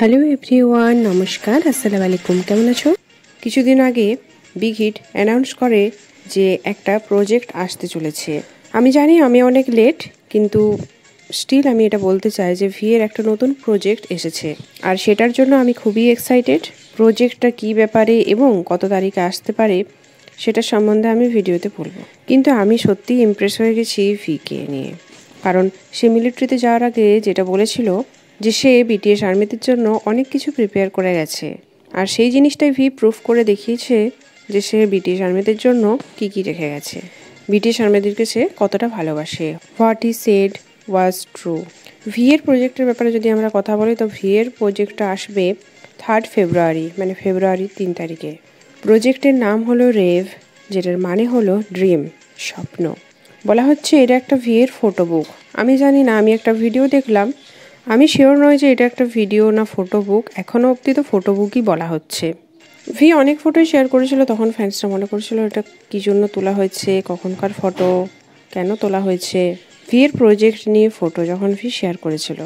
Hello everyone, নমস্কার, আসসালামু আলাইকুম। কেমন আছো? কিছুদিন আগে বিগ হিট অ্যানাউন্স করে যে একটা প্রজেক্ট আসতে চলেছে। আমি জানি আমি অনেক লেট, কিন্তু স্টিল আমি এটা বলতে চাই যে ভি এর একটা নতুন প্রজেক্ট এসেছে, আর সেটার জন্য আমি খুবই এক্সাইটেড। প্রজেক্টটা কী ব্যাপারে এবং কত তারিখে আসতে পারে সেটা সম্বন্ধে আমি ভিডিওতে বলবো। কিন্তু আমি সত্যিই ইমপ্রেস হয়ে গেছি ভিকে নিয়ে, কারণ সে মিলিটারিতে যাওয়ার আগে যেটা বলেছিল যে সে বিটিএস আর্মিদের জন্য অনেক কিছু প্রিপেয়ার করে গেছে, আর সেই জিনিসটাই ভি প্রুফ করে দেখিয়েছে যে সে বিটিএস আর্মিদের জন্য কি কি রেখে গেছে, বিটিএস আর্মিদেরকে সে কতটা ভালোবাসে। What he said was true. V এর প্রজেক্টের ব্যাপারে যদি আমরা কথা বলি, তো ভি এর প্রজেক্টটা আসবে 3 ফেব্রুয়ারি, মানে ফেব্রুয়ারির 3 তারিখে। প্রজেক্টের নাম হলো রেভ, যেটার মানে হলো ড্রিম, স্বপ্ন। বলা হচ্ছে এটা একটা ভি এর ফটো বুক। আমি জানি না, আমি একটা ভিডিও দেখলাম, আমি শিওর নয় যে এটা একটা ভিডিও না ফটো বুক। এখনও অবধি তো ফটো বুকই বলা হচ্ছে। ভি অনেক ফটোই শেয়ার করেছিল, তখন ফ্যান্সরা মনে করেছিল এটা কী জন্য তোলা হয়েছে, কখনকার ফটো, কেন তোলা হয়েছে। ভি এর প্রজেক্ট নিয়ে ফটো যখন ভি শেয়ার করেছিল,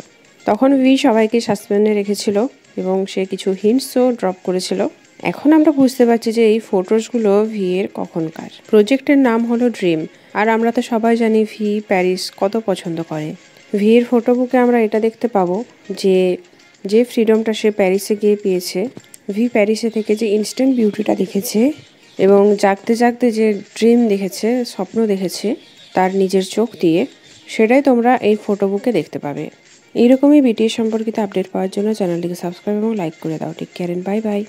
তখন ভি সবাইকে সাসপেন্ডে রেখেছিল এবং সে কিছু হিন্টসও ড্রপ করেছিল। এখন আমরা বুঝতে পারছি যে এই ফটোসগুলো ভি এর কখনকার। প্রজেক্টের নাম হলো ড্রিম, আর আমরা তো সবাই জানি ভি প্যারিস কত পছন্দ করে। ভি এর ফটো বুকে আমরা এটা দেখতে পাবো যে যে ফ্রিডমটা সে প্যারিসে গিয়ে পেয়েছে, ভি প্যারিসে থেকে যে ইনস্ট্যান্ট বিউটিটা দেখেছে এবং জাগতে জাগতে যে ড্রিম দেখেছে, স্বপ্ন দেখেছে তার নিজের চোখ দিয়ে, সেটাই তোমরা এই ফটো বুকে দেখতে পাবে। এইরকমই বিটিএস সম্পর্কিত আপডেট পাওয়ার জন্য চ্যানেলটিকে সাবস্ক্রাইব এবং লাইক করে দাও। Take care and bye by.